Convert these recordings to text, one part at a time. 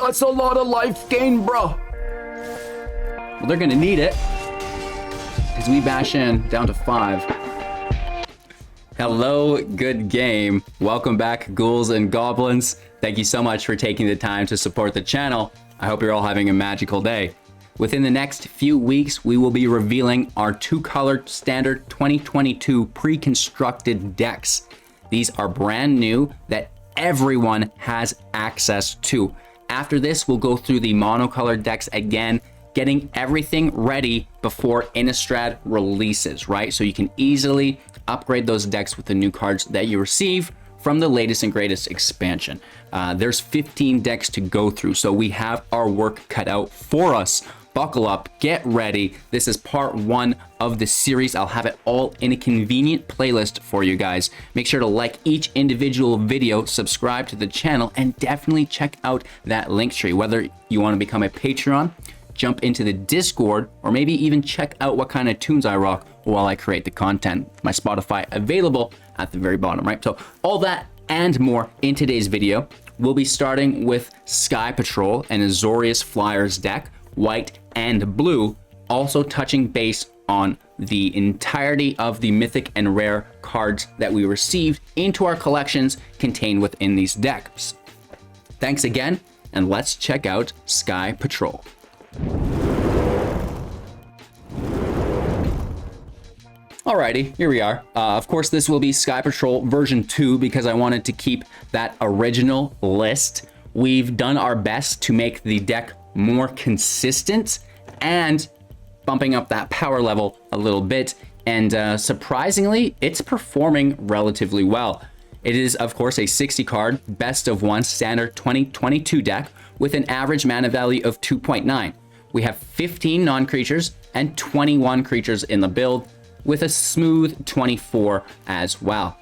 That's a lot of life gain, bro. Well, they're gonna need it as we bash in down to 5. Hello, good game. Welcome back, ghouls and goblins. Thank you so much for taking the time to support the channel. I hope you're all having a magical day. Within the next few weeks, we will be revealing our 2-color standard 2022 pre-constructed decks. These are brand new that everyone has access to. After this, we'll go through the monocolored decks again, getting everything ready before Innistrad releases, right? So you can easily upgrade those decks with the new cards that you receive from the latest and greatest expansion. There's 15 decks to go through, so we have our work cut out for us. Buckle up, get ready. This is part 1 of the series. I'll have it all in a convenient playlist for you guys. Make sure to like each individual video, subscribe to the channel, and definitely check out that link tree. Whether you want to become a Patreon, jump into the Discord, or maybe even check out what kind of tunes I rock while I create the content. My Spotify available at the very bottom, right? So all that and more in today's video. We'll be starting with Sky Patrol and Azorius Flyers deck, white and blue, also touching base on the entirety of the mythic and rare cards that we received into our collections contained within these decks. Thanks again, and let's check out Sky Patrol. Alrighty, here we are. Of course, this will be Sky Patrol version 2 because I wanted to keep that original list. We've done our best to make the deck more consistent and bumping up that power level a little bit. And surprisingly, it's performing relatively well. It is, of course, a 60 card, best of 1 standard 2022 deck with an average mana value of 2.9. We have 15 non-creatures and 21 creatures in the build, with a smooth 24 as well.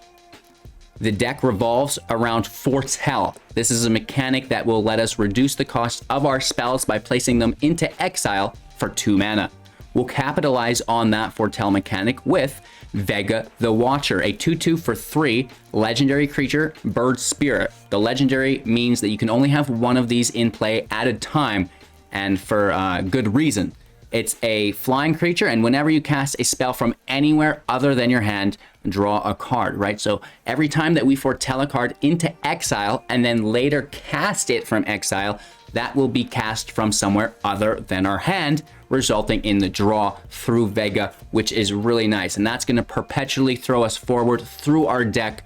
The deck revolves around Foretell. This is a mechanic that will let us reduce the cost of our spells by placing them into exile for 2 mana. We'll capitalize on that Foretell mechanic with Vega the Watcher, a 2/2 for 3 legendary creature, bird spirit. The legendary means that you can only have one of these in play at a time, and for good reason. It's a flying creature, and whenever you cast a spell from anywhere other than your hand, draw a card, right? So every time that we foretell a card into exile and then later cast it from exile, that will be cast from somewhere other than our hand, resulting in the draw through Vega, which is really nice. And that's going to perpetually throw us forward through our deck,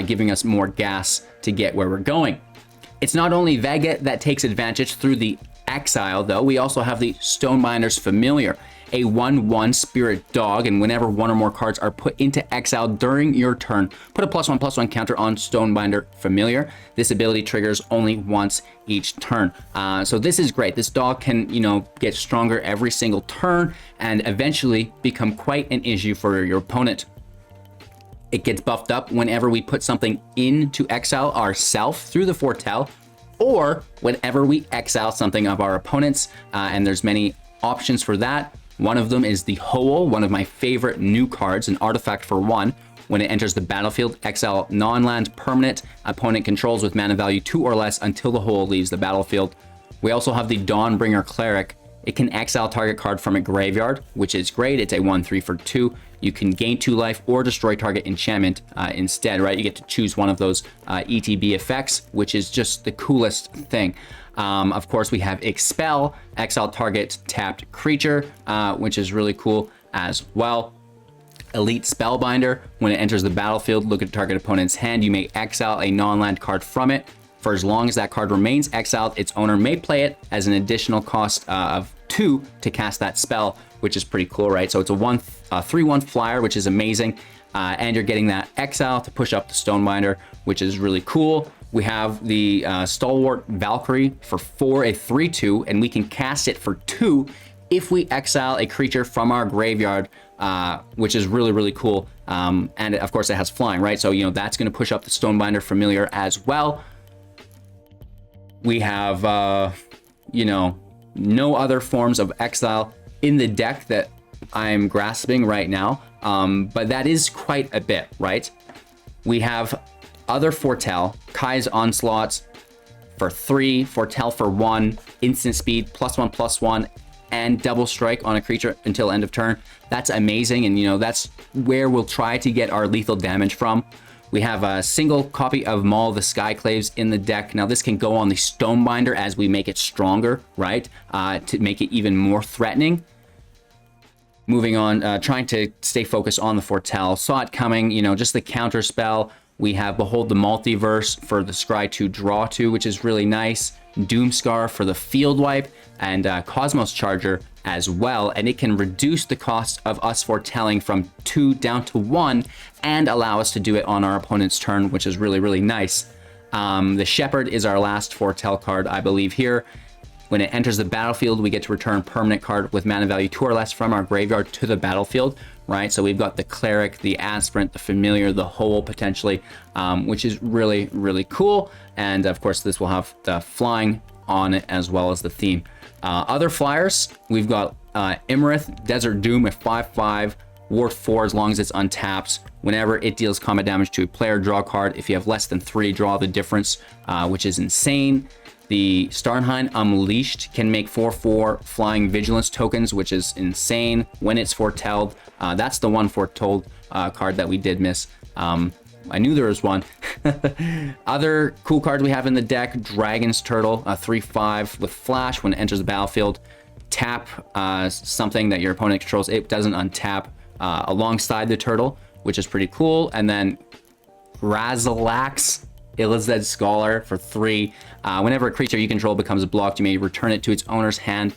giving us more gas to get where we're going. It's not only Vega that takes advantage through the exile, though. We also have the Stonebinder's Familiar, a 1/1 spirit dog, and whenever one or more cards are put into exile during your turn, put a +1/+1 counter on Stonebinder Familiar. This ability triggers only once each turn. So this is great. This dog can, get stronger every single turn and eventually become quite an issue for your opponent. It gets buffed up whenever we put something into exile ourselves through the Foretell, or whenever we exile something of our opponents, and there's many options for that. One of them is the Hoel, one of my favorite new cards, an artifact for 1. When it enters the battlefield, exile non-land permanent opponent controls with mana value 2 or less until the Hoel leaves the battlefield. We also have the Dawnbringer Cleric. It can exile target card from a graveyard, which is great. It's a 1/3 for 2. You can gain 2 life or destroy target enchantment instead, right? You get to choose one of those ETB effects, which is just the coolest thing. Of course, we have Expel, exile target tapped creature, which is really cool as well. Elite Spellbinder, when it enters the battlefield, look at target opponent's hand. You may exile a non-land card from it. For as long as that card remains exiled, its owner may play it as an additional cost of 2 to cast that spell, which is pretty cool, right? So it's a 3/1 flyer, which is amazing. And you're getting that exile to push up the Stonebinder, which is really cool. We have the Stalwart Valkyrie for 4, a 3/2, and we can cast it for 2 if we exile a creature from our graveyard, which is really, really cool. And of course it has flying, right? So, that's going to push up the Stonebinder Familiar as well. We have, no other forms of exile in the deck that I'm grasping right now, but that is quite a bit, right? We have other Foretell, Kai's Onslaught, for 3, Foretell for 1, instant speed, +1/+1, and double strike on a creature until end of turn. That's amazing, and you know, that's where we'll try to get our lethal damage from. We have a single copy of Maul the Skyclaves in the deck. Now this can go on the Stonebinder as we make it stronger, right? To make it even more threatening. Moving on, trying to stay focused on the Foretell. Saw it coming, you know, just the counter spell. We have Behold the Multiverse for the Scry 2 draw 2, which is really nice. Doomskar for the field wipe, and Cosmos Charger as well. And it can reduce the cost of us foretelling from 2 down to 1 and allow us to do it on our opponent's turn, which is really, really nice. The Shepherd is our last foretell card, I believe, here. When it enters the battlefield, we get to return permanent card with mana value 2 or less from our graveyard to the battlefield, right? So we've got the Cleric, the Aspirant, the Familiar, the Hole potentially, which is really, really cool. And of course, this will have the flying on it as well as the theme. Other flyers, we've got Iymrith, Desert Doom at 5/5, Ward 4 as long as it's untapped. Whenever it deals combat damage to a player, draw a card. If you have less than 3, draw the difference, which is insane. The Starnheim Unleashed can make 4/4 flying vigilance tokens, which is insane when it's foretelled. That's the one foretold card that we did miss. I knew there was one. Other cool cards we have in the deck, Dragon's Turtle, a 3/5 with flash. When it enters the battlefield, tap something that your opponent controls. It doesn't untap alongside the turtle, which is pretty cool. And then Grazilaxx, Illithid Scholar for 3. Whenever a creature you control becomes blocked, you may return it to its owner's hand,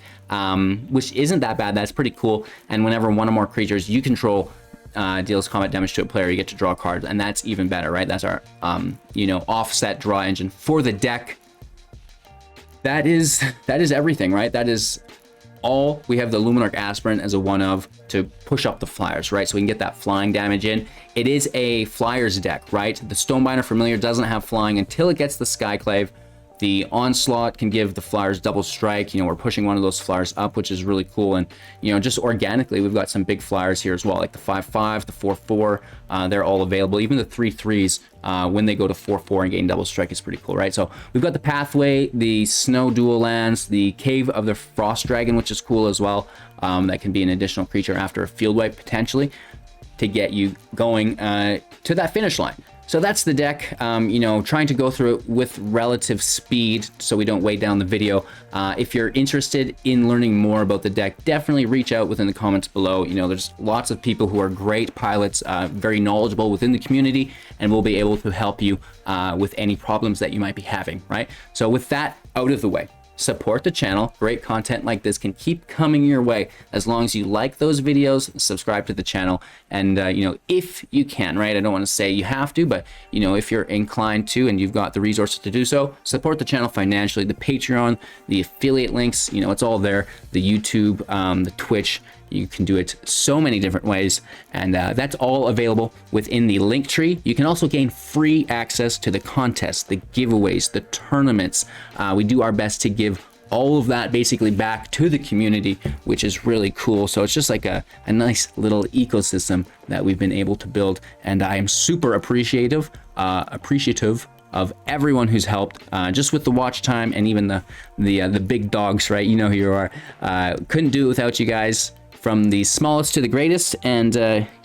which isn't that bad. That's pretty cool. And whenever one or more creatures you control deals combat damage to a player, you get to draw cards, and that's even better, right? That's our, you know, offset draw engine for the deck. That is everything, right? That is all. We have the Luminarch Aspirant as a one of to push up the flyers, right? So we can get that flying damage in. It is a flyers deck, right? The Stonebinder Familiar doesn't have flying until it gets the Skyclave. The Onslaught can give the flyers double strike. You know, we're pushing one of those flyers up, which is really cool. And, you know, just organically, we've got some big flyers here as well, like the 5/5, the 4/4. They're all available. Even the 3/3s, when they go to 4/4 and gain double strike, is pretty cool, right? So we've got the Pathway, the Snow Dual Lands, the Cave of the Frost Dragon, which is cool as well. That can be an additional creature after a field wipe, potentially, to get you going to that finish line. So that's the deck, you know, trying to go through it with relative speed so we don't weigh down the video. If you're interested in learning more about the deck, definitely reach out within the comments below. You know, there's lots of people who are great pilots, very knowledgeable within the community, and will be able to help you with any problems that you might be having, right? So with that out of the way, support the channel. Great content like this can keep coming your way as long as you like those videos, subscribe to the channel, and you know, if you can, right? I don't want to say you have to, but you know, if you're inclined to and you've got the resources to do so, support the channel financially. The Patreon, the affiliate links, you know, it's all there. The YouTube, the Twitch, you can do it so many different ways, and that's all available within the link tree. You can also gain free access to the contests, the giveaways, the tournaments. We do our best to give all of that basically back to the community, which is really cool. So it's just like a nice little ecosystem that we've been able to build, and I am super appreciative of everyone who's helped, just with the watch time and even the big dogs, right? You know who you are. Couldn't do it without you guys. From the smallest to the greatest. And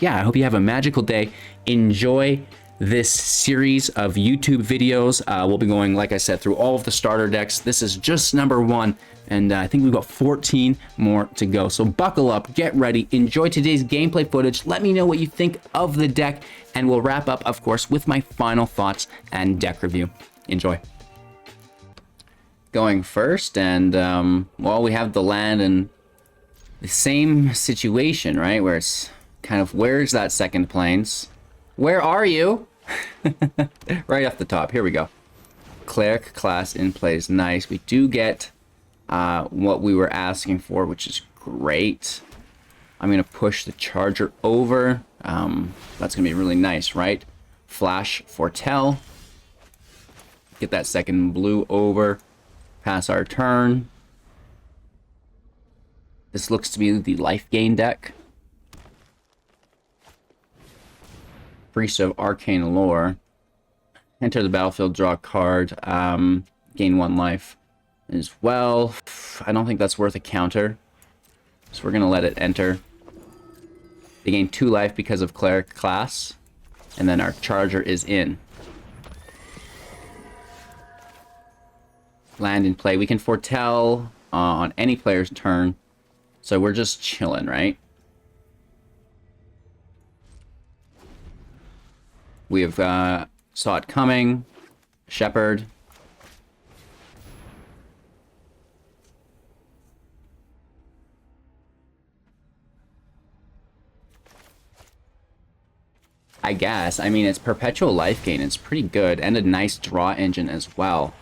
yeah, I hope you have a magical day. Enjoy this series of YouTube videos. We'll be going, like I said, through all of the starter decks. This is just number 1, and I think we've got 14 more to go. So buckle up, get ready, enjoy today's gameplay footage. Let me know what you think of the deck, and we'll wrap up, of course, with my final thoughts and deck review. Enjoy. Going first, and well, we have the land and the same situation, right? Where it's kind of, where's that second plains? Where are you? Right off the top, here we go. Cleric class in plays, nice. We do get what we were asking for, which is great. I'm gonna push the charger over. That's gonna be really nice, right? Flash Foretell. Get that second blue over. Pass our turn. This looks to be the life gain deck. Priest of Arcane Lore. Enter the battlefield, draw a card. gain 1 life as well. I don't think that's worth a counter, so we're gonna let it enter. They gain 2 life because of Cleric class, and then our Charger is in. Land in play. We can foretell on any player's turn, so we're just chilling, right? We have saw it coming. Shepherd. I guess. I mean, it's perpetual life gain. It's pretty good, and a nice draw engine as well.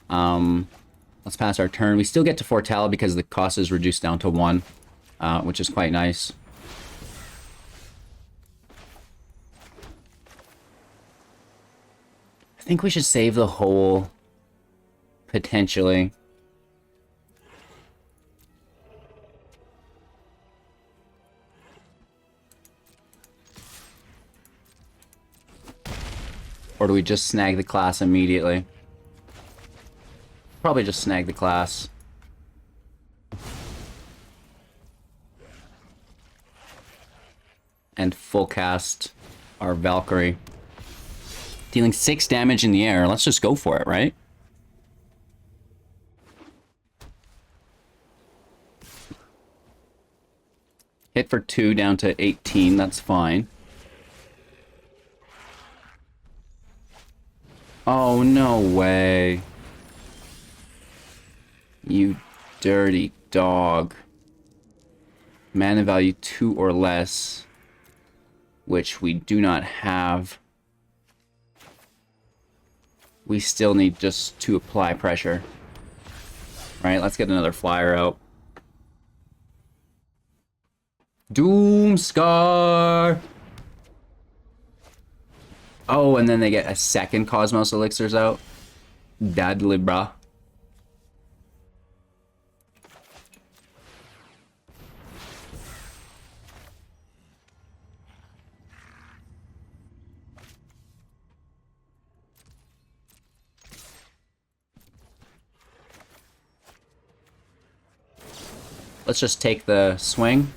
Let's pass our turn. We still get to foretell because the cost is reduced down to 1, which is quite nice. I think we should save the hole, potentially. Or do we just snag the class immediately? Probably just snag the class. And full cast our Valkyrie. Dealing 6 damage in the air. Let's just go for it, right? Hit for 2 down to 18. That's fine. Oh, no way. You dirty dog. Mana value 2 or less, which we do not have. We still need just to apply pressure. Right, let's get another flyer out. Doomskar! Oh, and then they get a second Cosmos Elixirs out. Dadly, brah. Let's just take the swing.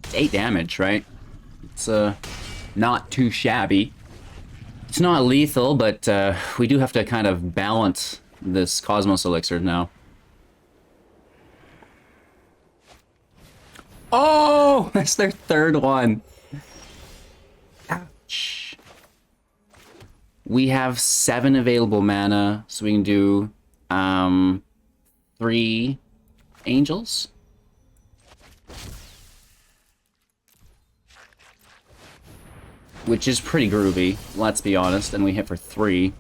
It's 8 damage, right? It's not too shabby. It's not lethal, but we do have to kind of balance this Cosmos Elixir now. Oh! That's their 3rd one. Ouch. We have 7 available mana, so we can do 3 angels. Which is pretty groovy, let's be honest, and we hit for 3.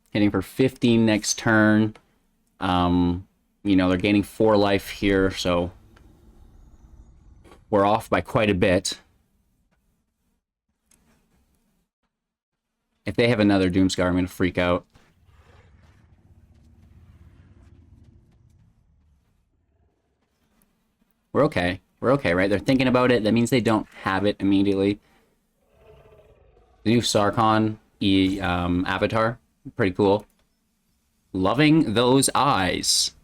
Hitting for 15 next turn. You know, they're gaining 4 life here, so we're off by quite a bit. If they have another Doomskar, I'm going to freak out. We're okay. We're okay, right? They're thinking about it. That means they don't have it immediately. The new Sarkhan avatar. Pretty cool. Loving those eyes.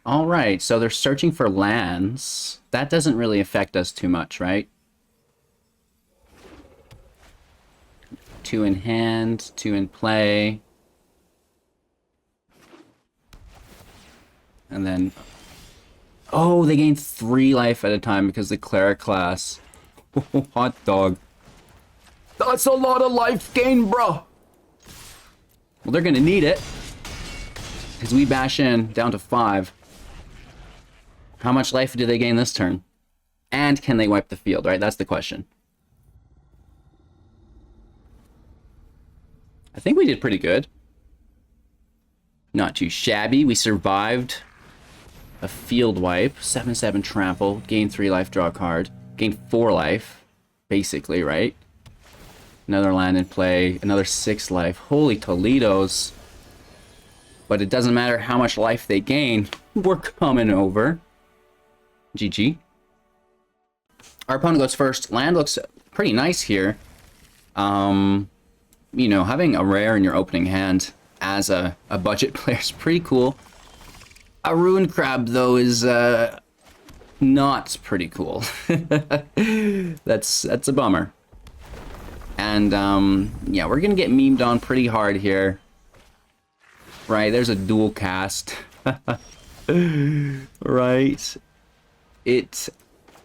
All right, so they're searching for lands. That doesn't really affect us too much, right? 2 in hand, 2 in play. And then... Oh, they gain 3 life at a time because the Cleric class. Hot dog. That's a lot of life gain, bro! Well, they're gonna need it. Because we bash in down to 5. How much life do they gain this turn? And can they wipe the field, right? That's the question. I think we did pretty good. Not too shabby. We survived a field wipe. 7/7 trample. Gain 3 life, draw a card. Gain 4 life. Basically, right? Another land in play. Another 6 life. Holy Toledos. But it doesn't matter how much life they gain. We're coming over. GG. Our opponent goes first. Land looks pretty nice here. You know, having a rare in your opening hand as a budget player is pretty cool. A Ruined Crab, though, is not pretty cool. That's a bummer. And, yeah, we're gonna get memed on pretty hard here. Right, there's a dual cast. Right. It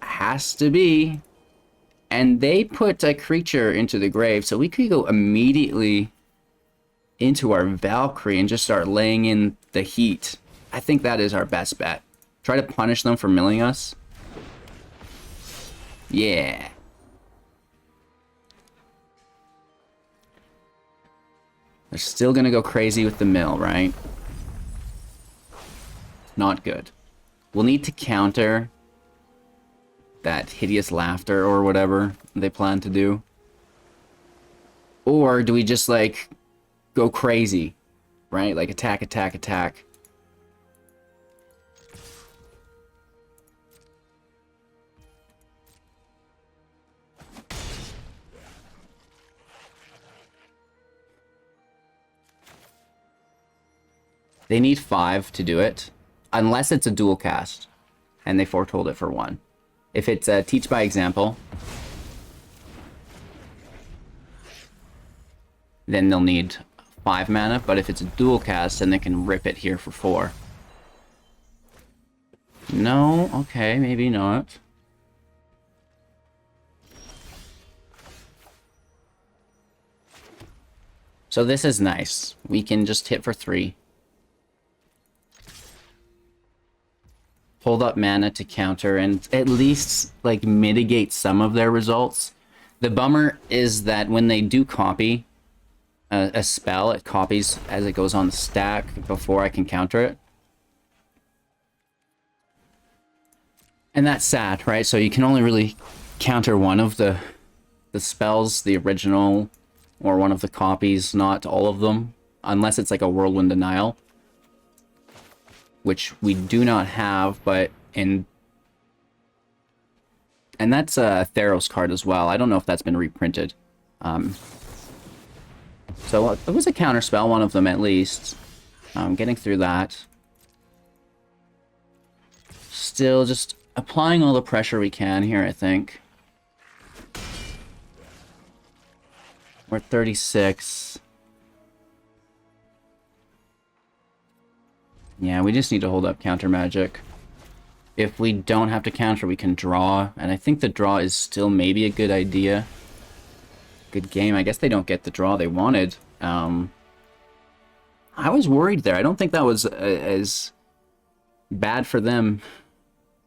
has to be. And they put a creature into the grave, so we could go immediately into our Valkyrie and just start laying in the heat. I think that is our best bet. Try to punish them for milling us. Yeah. They're still gonna go crazy with the mill, right? Not good. We'll need to counter that hideous laughter or whatever they plan to do. Or do we just, like, go crazy, right? Like, attack, attack, attack. They need 5 to do it, unless it's a dual cast, and they foretold it for 1. If it's a teach by example, then they'll need 5 mana, but if it's a dual cast, then they can rip it here for 4. No? Okay, maybe not. So this is nice. We can just hit for 3. Hold up mana to counter and at least, like, mitigate some of their results. The bummer is that when they do copy a spell, it copies as it goes on the stack before I can counter it. And that's sad, right? So you can only really counter one of the spells, the original, or one of the copies, not all of them, unless it's like a Whirlwind Denial, which we do not have, but and that's a Theros card as well. I don't know if that's been reprinted. So it was a counter spell, one of them at least. Getting through that. Still just applying all the pressure we can here, I think. We're at 36. Yeah, we just need to hold up counter magic. If we don't have to counter, we can draw. And I think the draw is still maybe a good idea. Good game. I guess they don't get the draw they wanted. I was worried there. I don't think that was as bad for them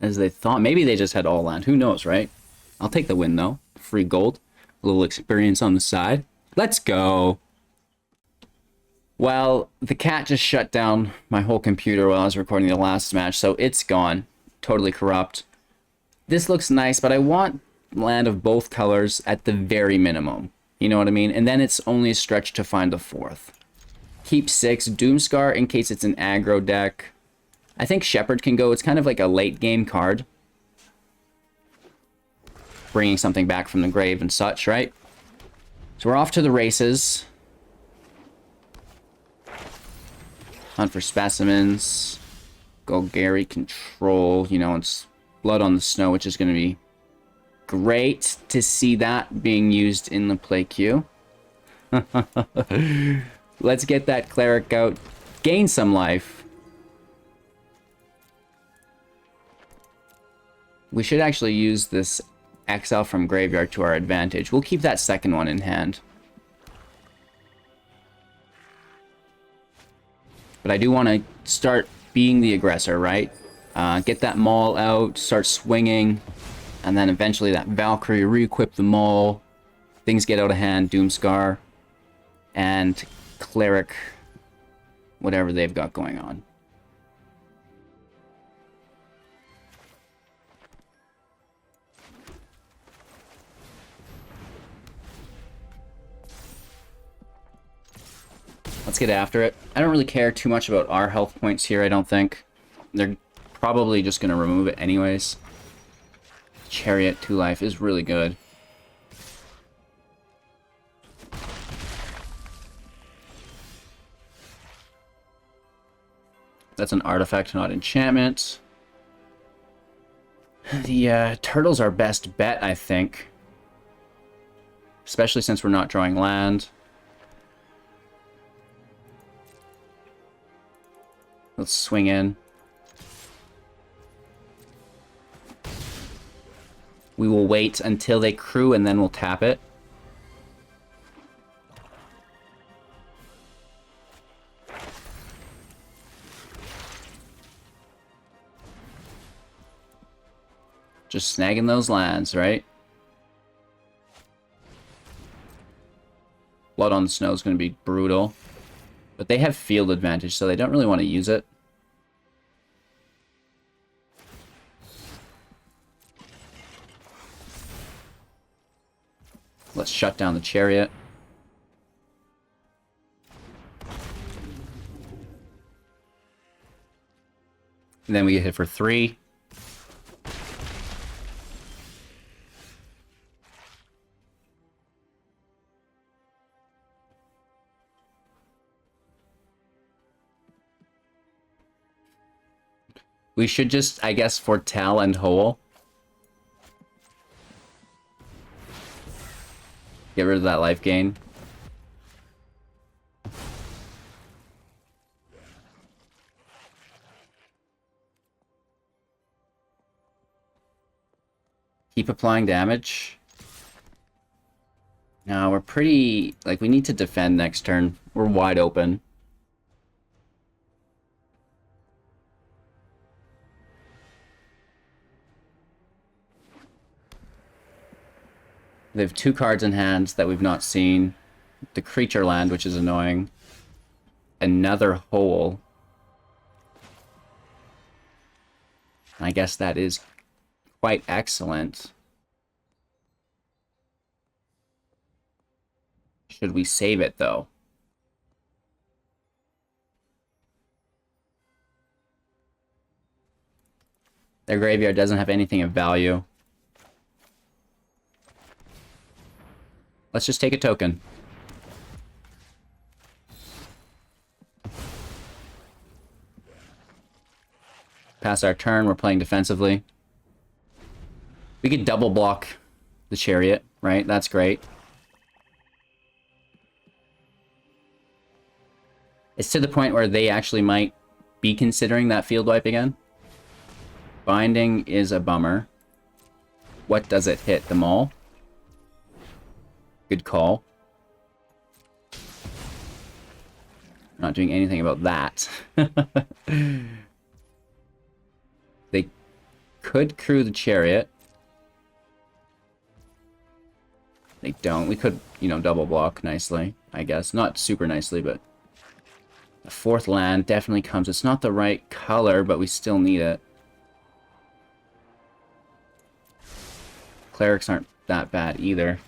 as they thought. Maybe they just had all land. Who knows, right? I'll take the win, though. Free gold. A little experience on the side. Let's go. Well, the cat just shut down my whole computer while I was recording the last match, so it's gone. Totally corrupt. This looks nice, but I want land of both colors at the very minimum. You know what I mean? And then it's only a stretch to find the 4th. Keep 6. Doomskar in case it's an aggro deck. I think Shepherd can go. It's kind of like a late game card. Bringing something back from the grave and such, right? So we're off to the races. Hunt for specimens. Golgari control. You know, it's Blood on the Snow, which is going to be great to see that being used in the play queue. Let's get that cleric out. Gain some life. We should actually use this Exile from Graveyard to our advantage. We'll keep that second one in hand. But I do want to start being the aggressor, right? Get that Maul out, start swinging, and then eventually that Valkyrie, re-equip the Maul. Things get out of hand, Doomskar, and Cleric, whatever they've got going on. Let's get after it. I don't really care too much about our health points here, I don't think. They're probably just going to remove it anyways. Chariot 2 life is really good. That's an artifact, not enchantment. The turtle's our best bet, I think. Especially since we're not drawing land. Let's swing in. We will wait until they crew and then we'll tap it. Just snagging those lands, right? Blood on the Snow is going to be brutal. But they have field advantage, so they don't really want to use it. Let's shut down the Chariot. And then we get hit for 3. We should just, I guess, Foretell and Hole. Get rid of that life gain. Keep applying damage. No, we're pretty... Like, we need to defend next turn. We're wide open. They have 2 cards in hand that we've not seen. The creature land, which is annoying. Another hole. I guess that is quite excellent. Should we save it, though? Their graveyard doesn't have anything of value. Let's just take a token. Pass our turn, we're playing defensively. We could double block the Chariot, right? That's great. It's to the point where they actually might be considering that field wipe again. Binding is a bummer. What does it hit? The Maul? Good call. Not doing anything about that. They could crew the Chariot. They don't. We could, you know, double block nicely, I guess. Not super nicely, but... The 4th land definitely comes. It's not the right color, but we still need it. Clerics aren't that bad either.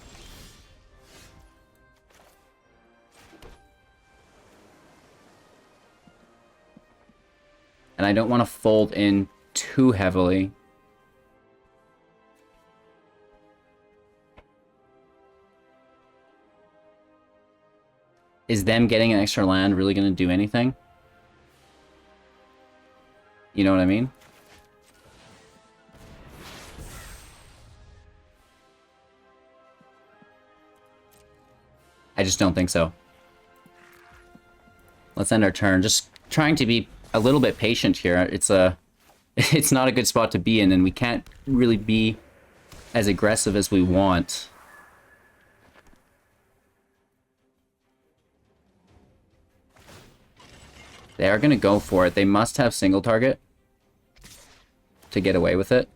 And I don't want to fold in too heavily. Is them getting an extra land really going to do anything? You know what I mean? I just don't think so. Let's end our turn. Just trying to be a little bit patient here. It's not a good spot to be in, and we can't really be as aggressive as we want. They are going to go for it. They must have single target to get away with it.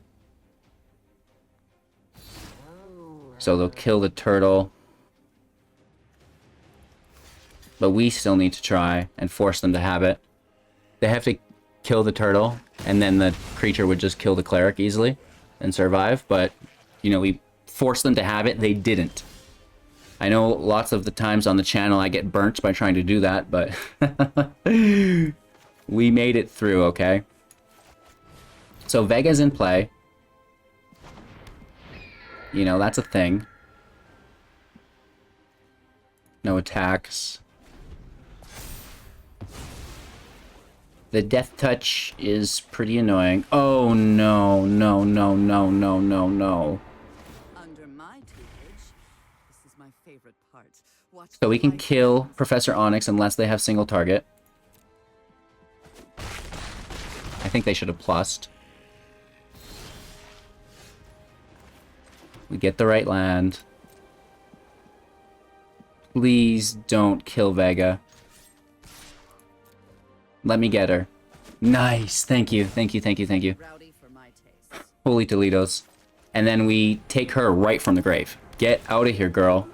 So they'll kill the turtle. But we still need to try and force them to have it. They have to kill the turtle, and then the creature would just kill the cleric easily and survive. But, you know, we forced them to have it. They didn't. I know lots of the times on the channel I get burnt by trying to do that, but we made it through, okay? So Vega's in play. You know, that's a thing. No attacks. The death touch is pretty annoying. Oh no, no, no, no, no, no, no. Under my tutelage, this is my favorite part. Watch So we can kill Professor Onyx unless they have single target. I think they should have plussed. We get the right land. Please don't kill Vega. Let me get her. Nice. Thank you. Thank you. Thank you. Thank you. Rowdy for my taste. Holy Toledos. And then we take her right from the grave. Get out of here, girl.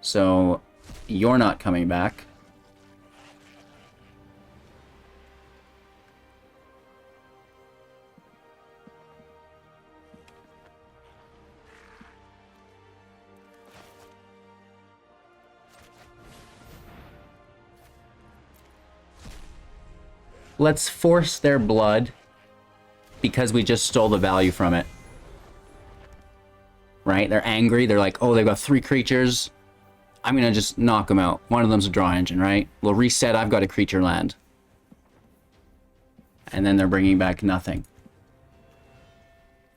So, you're not coming back. Let's force their blood because we just stole the value from it. Right? They're angry. They're like, oh, they've got 3 creatures. I'm going to just knock them out. One of them's a draw engine, right? We'll reset. I've got a creature land. And then they're bringing back nothing.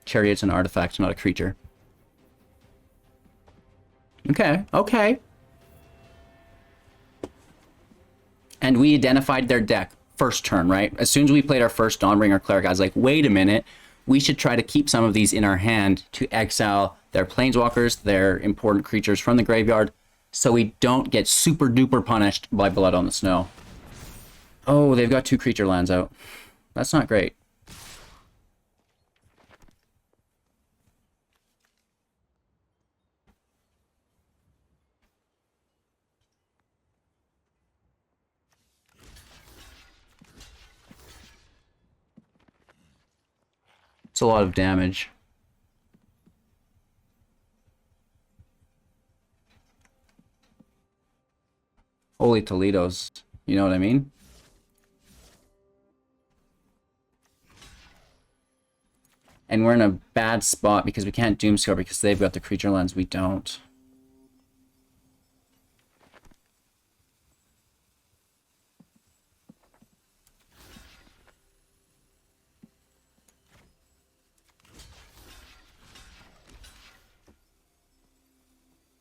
Chariot's an artifact, not a creature. Okay, okay. And we identified their deck. First turn, right? As soon as we played our first Dawnbringer Cleric, I was like, wait a minute. We should try to keep some of these in our hand to exile their planeswalkers, their important creatures from the graveyard, so we don't get super duper punished by Blood on the Snow. Oh, they've got 2 creature lands out. That's not great. It's a lot of damage. Holy Toledos. You know what I mean? And we're in a bad spot because we can't Doomskar because they've got the creature lands, we don't.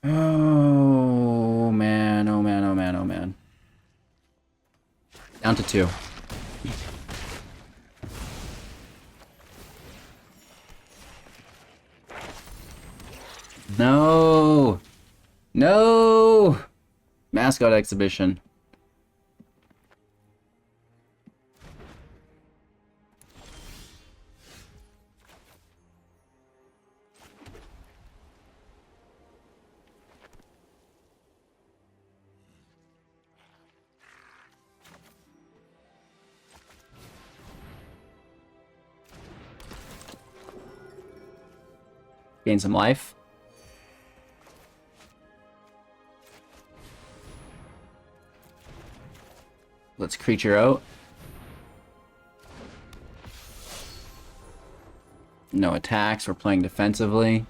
Oh man, oh man, oh man, oh man. Down to 2. No! No! Mascot exhibition. Gain some life. Let's creature out. No attacks, we're playing defensively.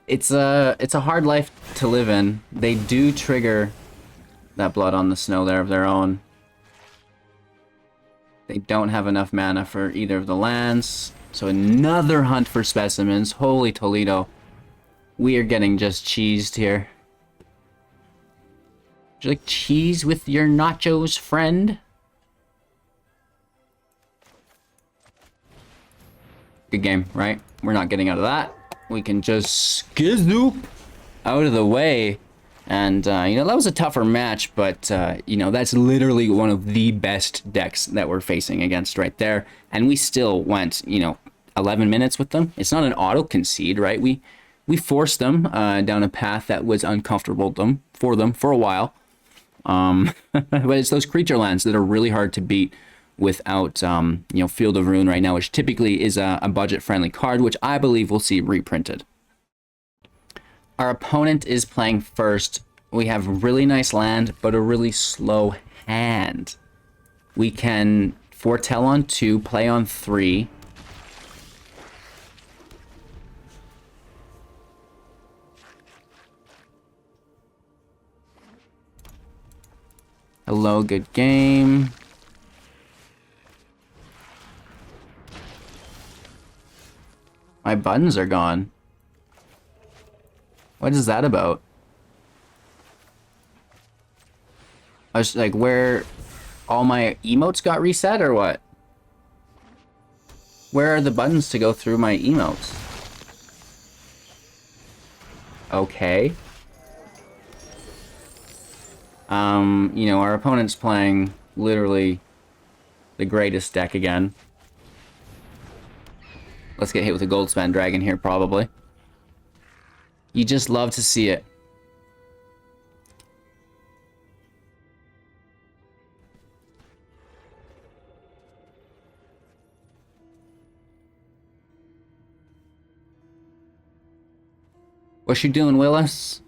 It's a hard life to live in. They do trigger that Blood on the Snow there of their own. They don't have enough mana for either of the lands. So another hunt for specimens. Holy Toledo. We are getting just cheesed here. Would you like cheese with your nachos, friend? Good game, right? We're not getting out of that. We can just skizoop out of the way. And, you know, that was a tougher match, but, you know, that's literally one of the best decks that we're facing against right there. And we still went, you know, 11 minutes with them. It's not an auto concede, right? We forced them down a path that was uncomfortable for them for a while. But it's those creature lands that are really hard to beat without, you know, Field of Ruin right now, which typically is a budget-friendly card, which I believe we'll see reprinted. Our opponent is playing first. We have really nice land, but a really slow hand. We can Foretell on 2, play on 3. Hello, good game. My buttons are gone. What is that about? I was like, where all my emotes got reset or what? Where are the buttons to go through my emotes? Okay. You know, our opponent's playing literally the greatest deck again. Let's get hit with a Goldspan Dragon here, probably. You just love to see it. What's she doing, Willis?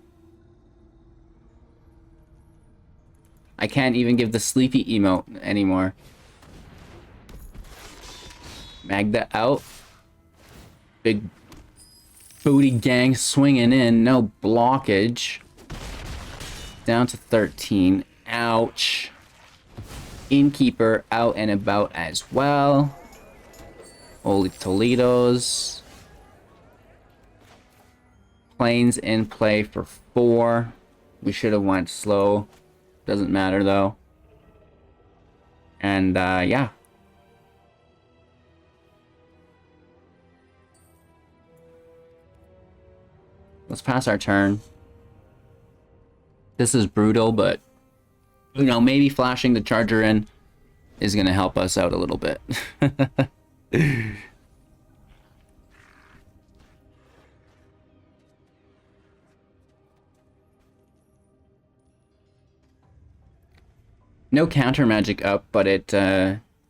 I can't even give the sleepy emote anymore. Magda out. Big booty gang swinging in. No blockage. Down to 13. Ouch. Innkeeper out and about as well. Holy Toledo's. Planes in play for 4. We should have went slow. Doesn't matter though. And yeah. Let's pass our turn. This is brutal, but you know, maybe flashing the charger in is gonna help us out a little bit. No counter magic up, but it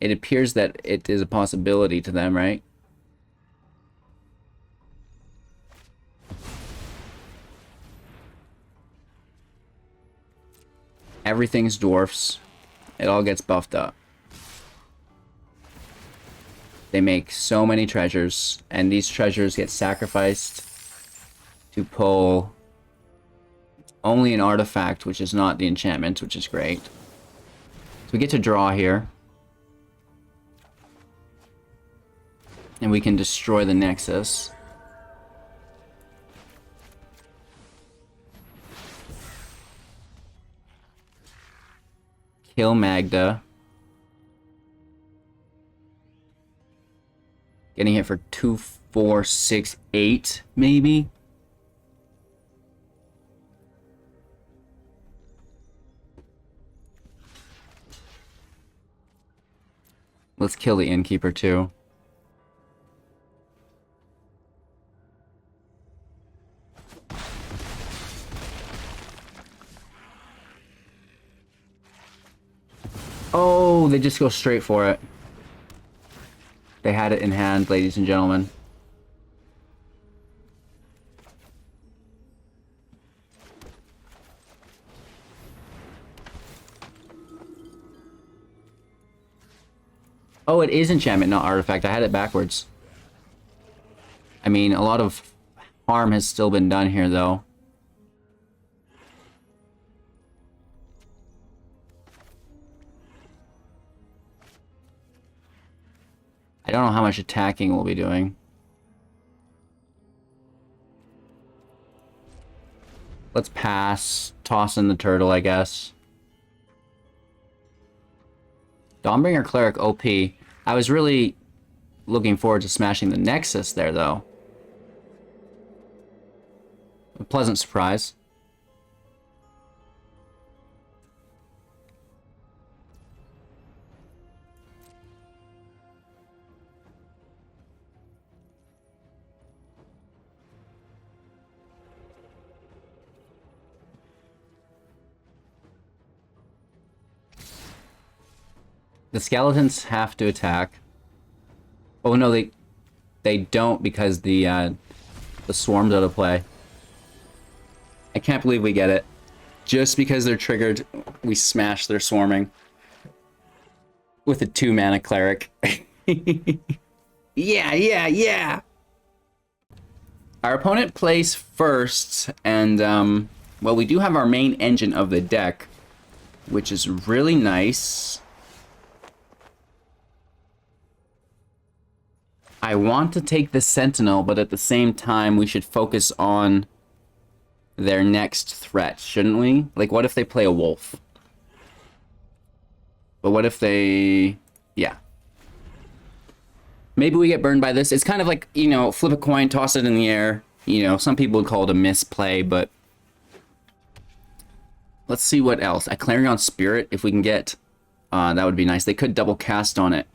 appears that it is a possibility to them, right? Everything's dwarfs. It all gets buffed up. They make so many treasures, and these treasures get sacrificed to pull only an artifact, which is not the enchantment, which is great. So we get to draw here. And we can destroy the Nexus. Kill Magda. Getting hit for 2, 4, 6, 8, maybe? Let's kill the Innkeeper too. Oh, they just go straight for it. They had it in hand, ladies and gentlemen. Oh, it is enchantment, not artifact. I had it backwards. I mean, a lot of harm has still been done here, though. I don't know how much attacking we'll be doing. Let's pass. Toss in the turtle, I guess. Dawnbringer Cleric OP. I was really looking forward to smashing the Nexus there, though. A pleasant surprise. The skeletons have to attack. Oh no, they don't because the swarm's out of play. I can't believe we get it. Just because they're triggered, we smash their swarming. with a 2-mana cleric. Yeah. Our opponent plays first, and, well, we do have our main engine of the deck, which is really nice. I want to take the Sentinel, but at the same time, we should focus on their next threat, shouldn't we? Like, what if they play a wolf? But what if they... Yeah. Maybe we get burned by this. It's kind of like, you know, flip a coin, toss it in the air. You know, some people would call it a misplay, but... Let's see what else. A Clarion Spirit, if we can get... that would be nice. They could double cast on it.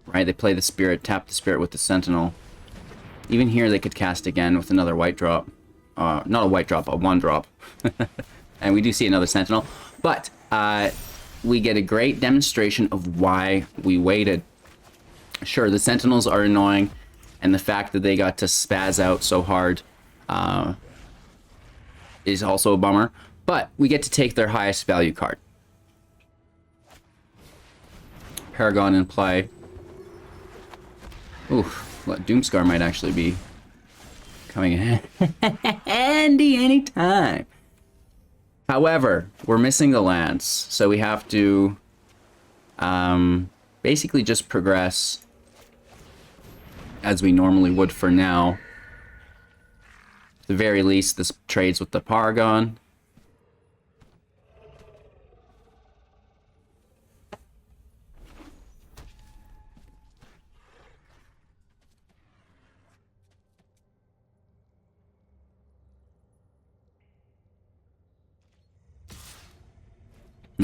Right, they play the Spirit, tap the Spirit with the Sentinel. Even here, they could cast again with another white drop. Not a white drop, a 1-drop. And we do see another Sentinel. But we get a great demonstration of why we waited. Sure, the Sentinels are annoying, and the fact that they got to spaz out so hard is also a bummer. But we get to take their highest value card. Paragon in play. Oof, Doomskar might actually be coming in handy anytime. However, we're missing the lands, so we have to basically just progress as we normally would for now. At the very least, this trades with the Paragon.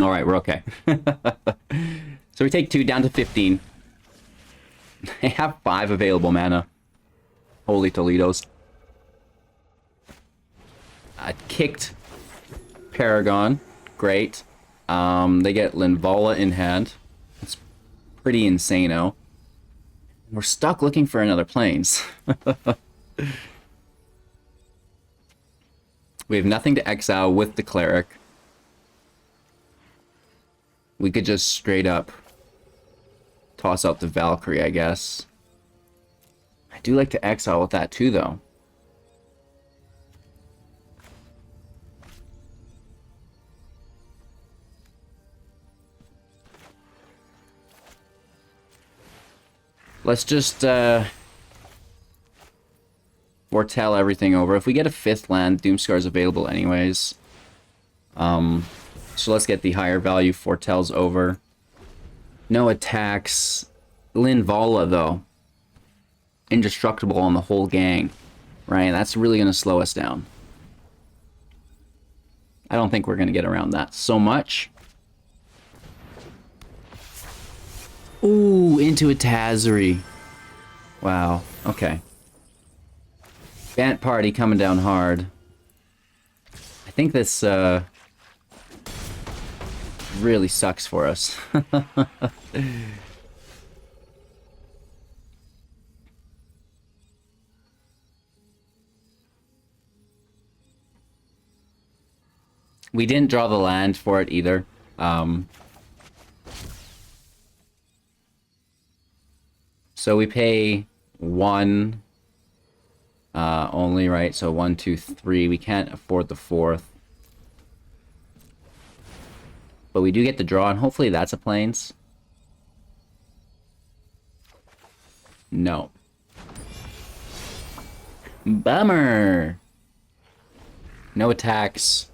All right, we're okay. So we take 2 down to 15. They have 5 available mana. Holy Toledos. Kicked Paragon. Great. They get Linvala in hand. It's pretty insano. We're stuck looking for another Plains. We have nothing to exile with the Cleric. We could just straight up toss out the Valkyrie, I guess. I do like to exile with that too, though. Let's just foretell everything over. If we get a 5th land, Doomskar is available anyways. So let's get the higher value foretells over. No attacks. Linvala, though. Indestructible on the whole gang. Right? That's really going to slow us down. I don't think we're going to get around that so much. Ooh, into a Tazri. Wow. Okay. Bant Party coming down hard. I think this, really sucks for us. We didn't draw the land for it either. So we pay 1 only, right? So 1, 2, 3. We can't afford the 4th. But we do get the draw, and hopefully that's a Plains. No. Bummer! No attacks.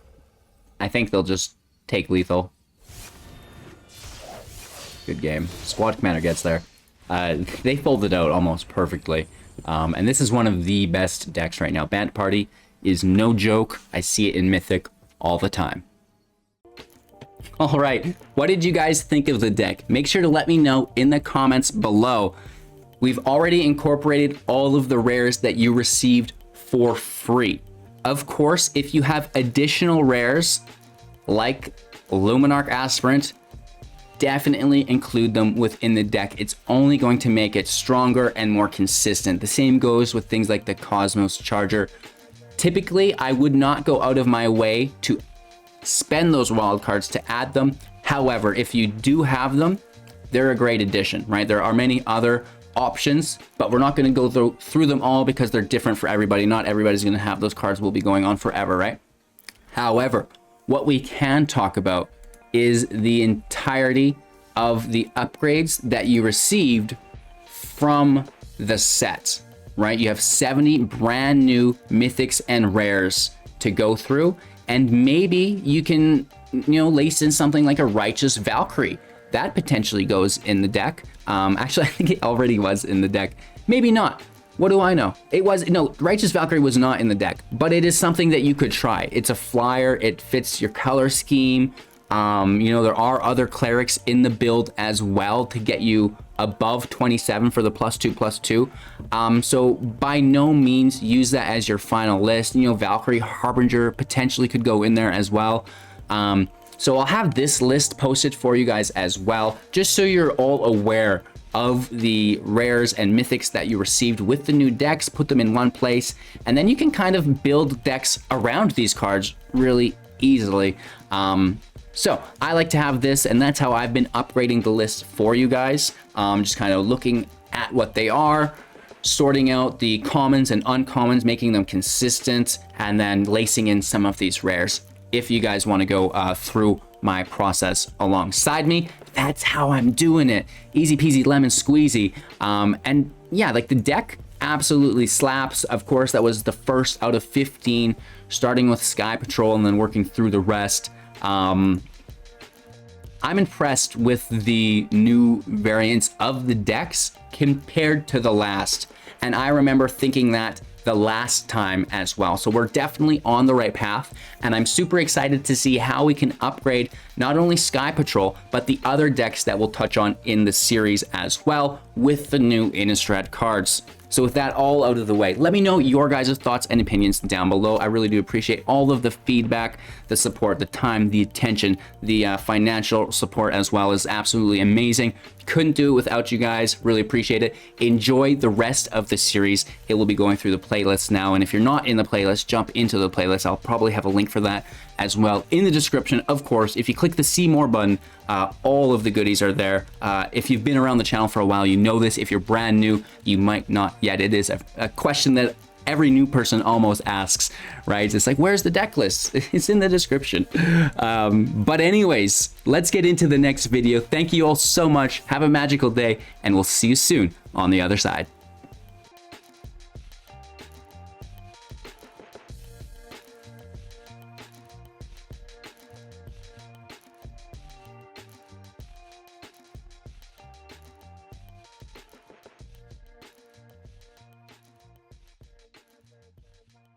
I think they'll just take lethal. Good game. Squad Commander gets there. They folded out almost perfectly. And this is one of the best decks right now. Bant Party is no joke. I see it in Mythic all the time. All right, what did you guys think of the deck? Make sure to let me know in the comments below. We've already incorporated all of the rares that you received for free. Of course, if you have additional rares like Luminarch Aspirant, definitely include them within the deck. It's only going to make it stronger and more consistent. The same goes with things like the Cosmos Charger. Typically, I would not go out of my way to spend those wildcards to add them. However, if you do have them, they're a great addition, right? There are many other options, but we're not going to go through them all because they're different for everybody. Not everybody's going to have those cards. Will be going on forever, right? However, what we can talk about is the entirety of the upgrades that you received from the set, right? You have 70 brand new mythics and rares to go through, and maybe you can, lace in something like a Righteous Valkyrie. That potentially goes in the deck. Actually, I think it already was in the deck. Maybe not. What do I know? Righteous Valkyrie was not in the deck, but it is something that you could try. It's a flyer. It fits your color scheme. There are other clerics in the build as well to get you above 27 for the +2/+2. So by no means use that as your final list. Valkyrie Harbinger potentially could go in there as well. So I'll have this list posted for you guys as well, just so you're all aware of the rares and mythics that you received with the new decks. Put them in one place, and then you can kind of build decks around these cards really easily. So I like to have this, and that's how I've been upgrading the list for you guys. Just kind of looking at what they are, sorting out the commons and uncommons, making them consistent, and then lacing in some of these rares. If you guys want to go through my process alongside me, that's how I'm doing it. Easy peasy lemon squeezy. And yeah, like the deck absolutely slaps. Of course, that was the first out of 15, starting with Sky Patrol and then working through the rest. I'm impressed with the new variants of the decks compared to the last. And I remember thinking that the last time as well. So we're definitely on the right path, and I'm super excited to see how we can upgrade not only Sky Patrol, but the other decks that we'll touch on in the series as well with the new Innistrad cards. So with that all out of the way, let me know your guys' thoughts and opinions down below. I really do appreciate all of the feedback, the support, the time, the attention, the financial support as well is absolutely amazing. Couldn't do it without you guys. Really appreciate it. Enjoy the rest of the series. It will be going through the playlist now, and if you're not in the playlist, jump into the playlist. I'll probably have a link for that as well in the description. Of course, if you click the see more button, all of the goodies are there. If you've been around the channel for a while, you know this. If you're brand new, you might not yet. It is a question that every new person almost asks, right? It's like, where's the deck list? It's in the description. But anyways, let's get into the next video. Thank you all so much. Have a magical day, and we'll see you soon on the other side.